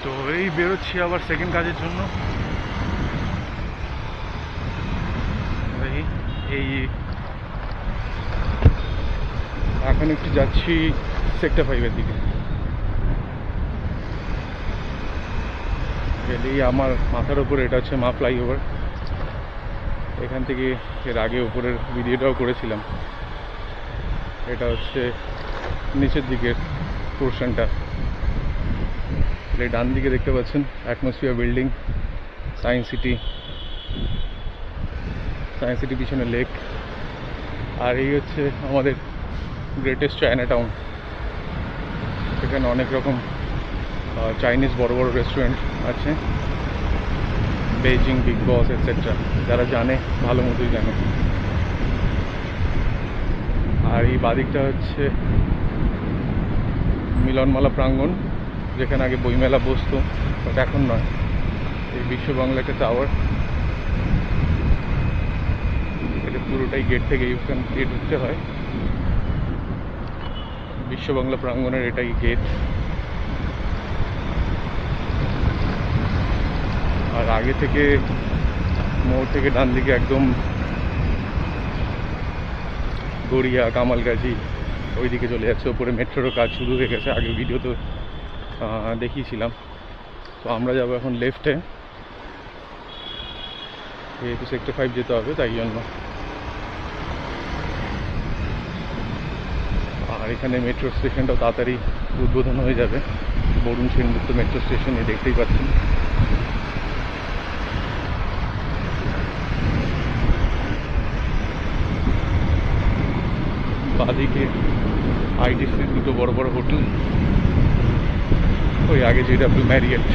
তো এই বেরোচ্ছি আবার সেকেন্ড কাজের জন্য। এই এখন একটু যাচ্ছি সেক্টর 5-এর দিকে। গেলেই আমার মাথার উপরে এটা হচ্ছে মা ফ্লাইওভার। এখান থেকে এর আগে উপরের ভিডিওটাও করেছিলাম। এটা হচ্ছে নিচের দিকের পোর্শনটা। এই ডান দিকে দেখতে পাচ্ছেন অ্যাটমসফিয়ার বিল্ডিং, সায়েন্স সিটি পিছনে লেক। আর এই হচ্ছে আমাদের গ্রেটেস্ট চায়না টাউন। এখানে অনেক রকম চাইনিজ বড় বড় রেস্টুরেন্ট আছে, বেজিং, বিগ বস এটসেট্রা। যারা জানে ভালো মতোই জানে। আর এই বাদিকটা হচ্ছে মিলনমালা প্রাঙ্গণ, যেখানে আগে বইমেলা বসতো, বাট এখন নয়। এই বিশ্ব বাংলা একটা টাওয়ার, এটা পুরোটাই গেট থেকে ইউকান দিয়ে ঢুকতে হয়। বিশ্ব বাংলা প্রাঙ্গণের এটাই গেট। আর আগে থেকে মোড় থেকে ডান দিকে একদম গড়িয়া, কামালগাছি ওই দিকে চলে যাচ্ছে। ওপরে মেট্রোরও কাজ শুরু হয়ে গেছে, আগের ভিডিও তো দেখিয়েছিলাম। তো আমরা যাবো এখন লেফটে, যেহেতু সেক্টর 5 যেতে হবে তাই জন্য। আর এখানে মেট্রো স্টেশনটাও তাড়াতাড়ি উদ্বোধন হয়ে যাবে। বরুণ সেনগুপ্ত মেট্রো স্টেশন, দেখতেই পাচ্ছেন। বাদিকে আইটিসির দুটো বড় বড় হোটেল, ওই আগে JW ম্যারিয়েট।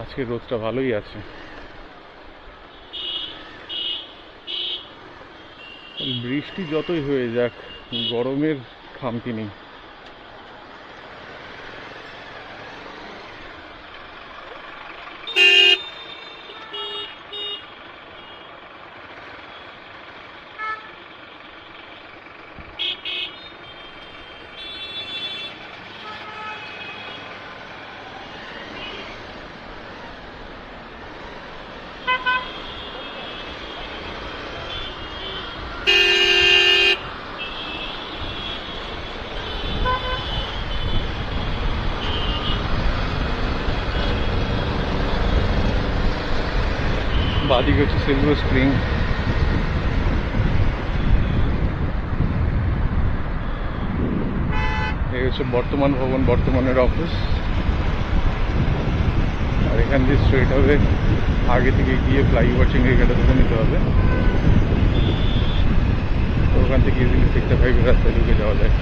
আজকে রোদটা ভালোই আছে। বৃষ্টি যতই হয়ে যাক, গরমের খামতি নেই। বাদিকে হচ্ছে সিলভার স্প্রিং। এই হচ্ছে বর্তমান ভবন, বর্তমানের অফিস। আর এখান দিয়ে স্ট্রেট হবে, আগে থেকে গিয়ে ফ্লাইওভার চিংড়িঘাটা ধরে নিতে হবে। তো ওখান থেকে ইজিলি সেক্টর 5-এর রাস্তায় ঢুকে যাওয়া যায়।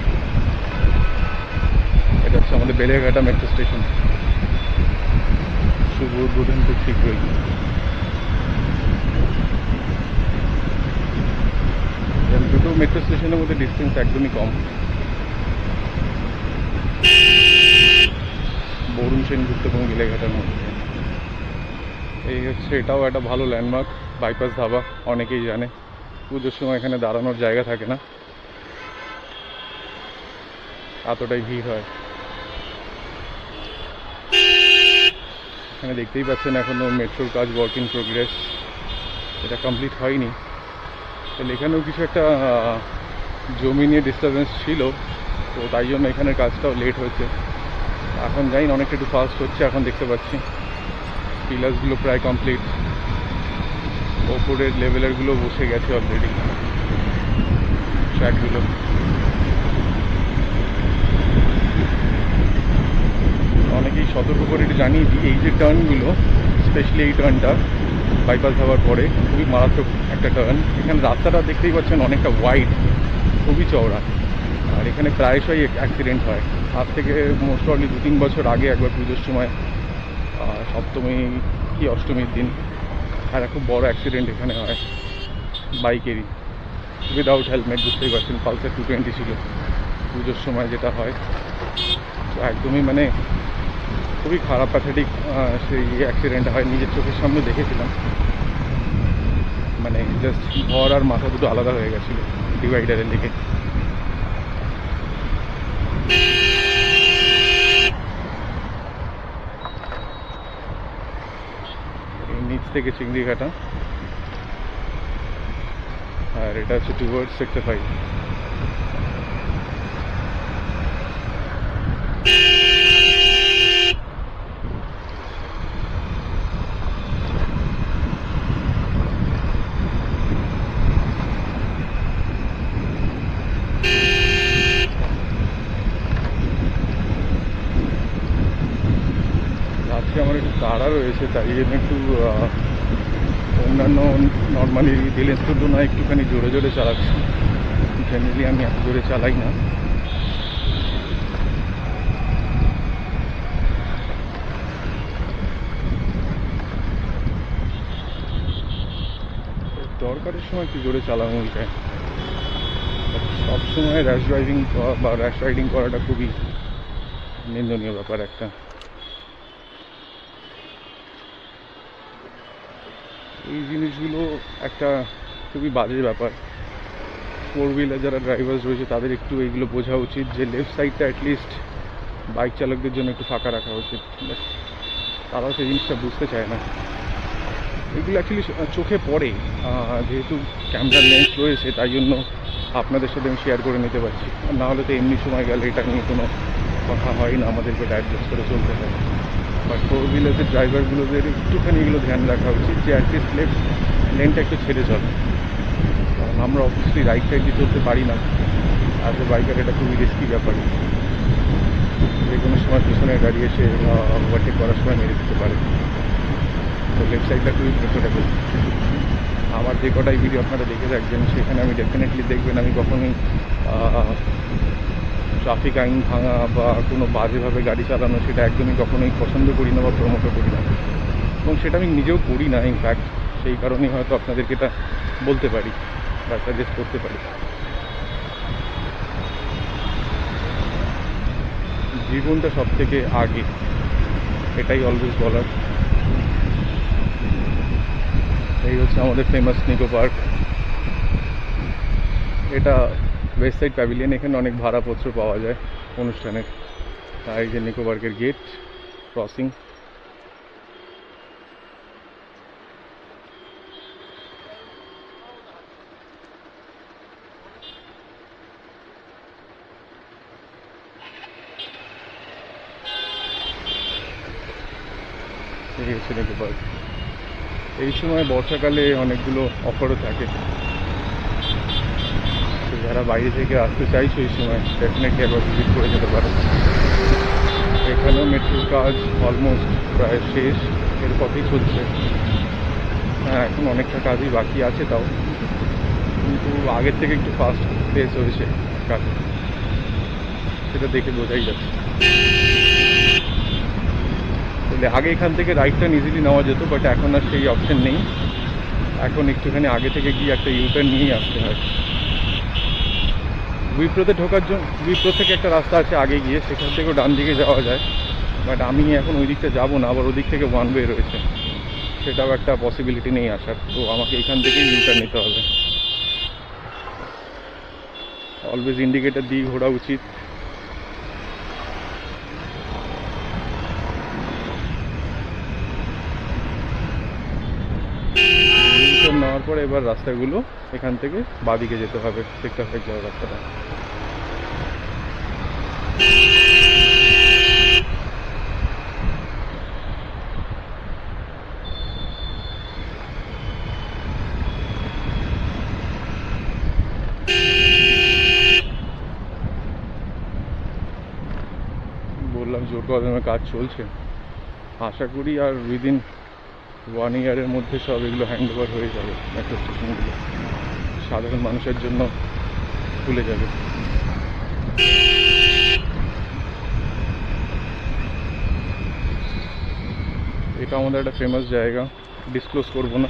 এটা হচ্ছে আমাদের বেলেঘাটা মেট্রো স্টেশন। শুভ উদ্বোধন খুব শীঘ্রই। দুটো মেট্রো স্টেশনের মধ্যে ডিস্টেন্স একদমই কম। বরুণ সেনগুপ্ত এবং বেলেঘাটার মধ্যে। এই হচ্ছে, এটাও একটা ভালো ল্যান্ডমার্ক, বাইপাস ধাবা। অনেকেই জানে। পুজোর সময় এখানে দাঁড়ানোর জায়গা থাকে না, এতটাই ভিড় হয়। এখানে দেখতেই পাচ্ছেন এখনও মেট্রোর কাজ ওয়ার্ক ইন প্রোগ্রেস, এটা কমপ্লিট হয়নি। তাহলে এখানেও কিছু একটা জমি নিয়ে ডিস্টারবেন্স ছিল, তো তাই জন্য এখানের কাজটাও লেট হয়েছে। এখন জানি না, অনেকটা একটু ফাস্ট হচ্ছে। এখন দেখতে পাচ্ছি পিলার্সগুলো প্রায় কমপ্লিট, ওপরের লেভেলেরগুলো বসে গেছে অলরেডি, ট্র্যাকগুলো। অনেকেই সতর্ক করে একটু জানিয়ে দিই, এই যে টার্নগুলো, স্পেশালি এই টার্নটা বাইপাস হওয়ার পরে খুবই মারাত্মক একটা টার্ন। এখানে রাস্তাটা দেখতেই পাচ্ছেন অনেকটা ওয়াইড, খুবই চওড়া। আর এখানে প্রায়শই অ্যাক্সিডেন্ট হয়। আজ থেকে মোস্ট প্রবলি 2-3 বছর আগে একবার পুজোর সময়, সপ্তমী কি অষ্টমীর দিন, আর খুব বড় অ্যাক্সিডেন্ট এখানে হয় বাইকেরই, উইদাউট হেলমেট। বুঝতেই পারছেন, পালসার 220 ছিল পুজোর সময় যেটা হয়। তো একদমই মানে খুবই খারাপ প্যাথেটিক সেই অ্যাক্সিডেন্ট হয়, নিজের চোখের সামনে দেখেছিলাম। মানে জাস্ট ঘর আর মাথা দুটো আলাদা হয়ে গেছিলো ডিভাইডারের দিকে। এই নিচ থেকে চিংড়িঘাটা, আর এটা হচ্ছে টুয়ার্ডস সেক্টর 5। আজকে আমার একটু তাড়া রয়েছে, তাই জন্য একটু অন্যান্য নর্মালি দিলের তুলনায় একটুখানি জোরে জোরে চালাচ্ছি। জেনারেলি আমি এত জোরে চালাই না। দরকারের সময় একটু জোরে চালানো যায়, সবসময় র্যাশ ড্রাইভিং বা র্যাশ রাইডিং করাটা খুবই নিন্দনীয় ব্যাপার একটা। এই জিনিসগুলো একটা খুবই বাজে ব্যাপার। 4 হুইলার যারা ড্রাইভার্স রয়েছে তাদের একটু এইগুলো বোঝা উচিত যে লেফট সাইডটা অ্যাটলিস্ট বাইক চালকদের জন্য একটু ফাঁকা রাখা উচিত। তারাও সেই জিনিসটা বুঝতে চায় না। এগুলো অ্যাকচুয়ালি চোখে পড়ে, যেহেতু ক্যামেরার লেন্স রয়েছে তাই জন্য আপনাদের সাথে আমি শেয়ার করে নিতে পারছি। না হলে তো এমনি সময় গেলে এটা নিয়ে কোনো কথা হয় না, আমাদেরকে এটা অ্যাডজাস্ট করে চলতে হয়। বাট 4 হুইলারের ড্রাইভারগুলোদের একটুখানি এগুলো ধ্যান রাখা উচিত যে অ্যাটলিস্ট লেফট লেনটা একটু ছেড়ে চলে। কারণ আমরা অবভিয়াসলি রাইট সাইড দিয়ে চলতে পারি না, অ্যাজ এ বাইকার এটা খুবই রিস্কি ব্যাপার। যে কোনো সময় পিছনে দাঁড়িয়ে এসে ওভারটেক করার সময় মেরে দিতে পারে। তো লেফট সাইডটা খুবই প্রেফারেবল। আমার যে কটাই ভিডিও আপনারা দেখে থাকবেন সেখানে আমি ডেফিনেটলি দেখবেন আমি কখনোই ট্রাফিক আইন ভাঙা বা কোনো বাজেভাবে গাড়ি চালানো সেটা একদমই কখনোই পছন্দ করি না বা প্রমোটও করি না, এবং সেটা আমি নিজেও করি না। ইনফ্যাক্ট সেই কারণেই হয়তো আপনাদেরকে এটা বলতে পারি বা সাজেস্ট করতে পারি। জীবনটা সব থেকে আগে, এটাই অলওয়েজ বলার। এই হচ্ছে আমাদের ফেমাস নিকো পার্ক। এটা ওয়েস্ট সাইড প্যাভিলিয়ন, এখানে অনেক ভাড়াপত্র পাওয়া যায় অনুষ্ঠানের। আর এই যে নিকো পার্কের গেট ক্রসিং। এই হচ্ছে নিকো পার্ক। এই সময় বর্ষাকালে অনেকগুলো অফারও থাকে, তো যারা বাইরে থেকে আসতে চাইছো এই সময় ডেফিনেটলি একবার ভিজিট করে যেতে পারো। এখানেও মেট্রোর কাজ অলমোস্ট প্রায় শেষ, এর পথেই চলছে। হ্যাঁ, এখন অনেকটা কাজই বাকি আছে, তাও কিন্তু আগের থেকে একটু ফাস্ট পেস হয়েছে কাজ, সেটা দেখে বোঝাই যাচ্ছে। তাহলে আগে এখান থেকে রাইট টার্ন ইজিলি নেওয়া যেত, বাট এখন আর সেই অপশন নেই। এখন একটুখানি আগে থেকে গিয়ে একটা ইউটার্ন নিয়েই আসতে হয়। উইপ্রোতে ঢোকার জন্য উইপ্রো থেকে একটা রাস্তা আছে আগে গিয়ে, সেখান থেকেও ডান দিকে যাওয়া যায়, বাট আমি এখন ওই দিকটা যাবো না, আবার ওদিক থেকে ওয়ান ওয়ে রয়েছে, সেটাও একটা পসিবিলিটি নেই আসার। তো আমাকে এখান থেকেই ইউটার্ন নিতে হবে। অলওয়েজ ইন্ডিকেটার দিয়ে ঘোরা উচিত। ইউটার্ন নেওয়ার পরে এবার রাস্তাগুলো এখান থেকে বাদিকে যেতে হবে, সেক্টর 5 যাওয়ার রাস্তাটা। বললাম জোর কদমে কাজ চলছে, আশা করি আর উইদিন 1 ইয়ারের মধ্যে সব এগুলো হ্যান্ড ওভার হয়ে যাবে। মেট্রো স্টেশনগুলো সাধারণ মানুষের জন্য খুলে যাবে। এটা আমাদের একটা ফেমাস জায়গা, ডিসক্লোজ করবো না,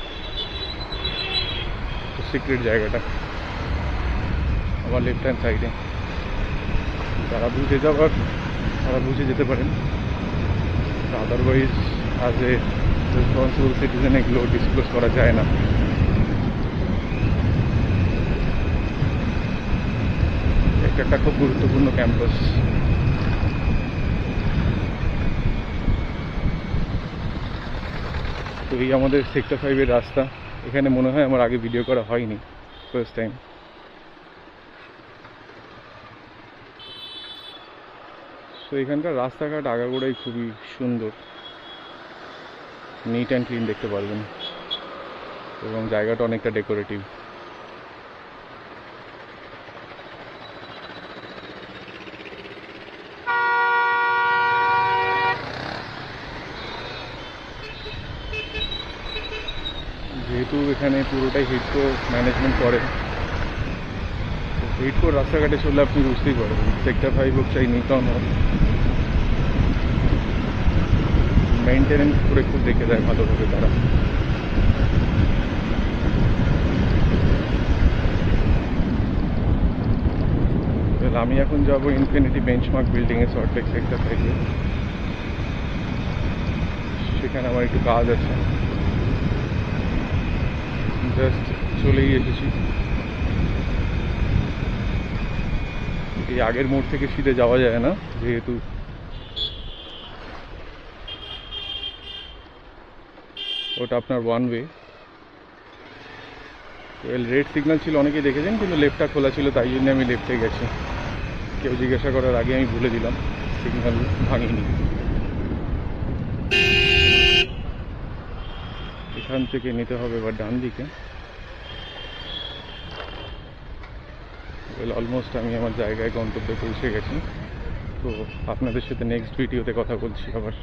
সিক্রেট জায়গাটা আমার লেফট হ্যান্ড সাইডে। যারা বুঝে যাবার তারা বুঝে যেতে পারেন, otherwise as a responsible citizen এগুলো ডিসক্লোজ করা যায় না। এটা একটা খুব গুরুত্বপূর্ণ ক্যাম্পাস। তো এই আমাদের সেক্টর 5-এর রাস্তা। এখানে মনে হয় আমার আগে ভিডিও করা হয়নি, ফার্স্ট টাইম। তো এখানকার রাস্তাঘাট আগাগোড়াই খুবই সুন্দর, নিট অ্যান্ড ক্লিন দেখতে পারবেন, এবং জায়গাটা অনেকটা ডেকোরেটিভ। যেহেতু এখানে পুরোটাই হিডকো ম্যানেজমেন্ট করে, তো হিডকোর রাস্তাঘাটে চললে আপনি বুঝতেই পারবেন, সেক্টর 5 হোক চাই নিউ টাউন হোক, মেনটেনেন্স করে খুব দেখে দেয় ভালোভাবে তারা। আমি এখন যাবো ইনফিনিটি বেঞ্চমার্ক বিল্ডিংয়ে, সল্টলেক সেক্টর 5-এ। সেখানে আমার একটু কাজ আছে, জাস্ট চলেই এসেছি। এই আগের মোড় থেকে সিধে যাওয়া যায় না, যেহেতু ওটা আপনার ওয়ান ওয়ে। রেড সিগন্যাল ছিল, অনেকেই দেখেছেন, কিন্তু লেফটটা খোলা ছিল, তাই জন্য আমি লেফটে গেছি। কেউ জিজ্ঞাসা করার আগে আমি ভুলে দিলাম, সিগন্যাল ভাঙিনি। এখান থেকে নিতে হবে এবার ডান দিকে। অলমোস্ট আমি আমার জায়গায় গন্তব্যে পৌঁছে গেছি। তো আপনাদের সাথে নেক্সট ভিডিওতে কথা বলছি আবার।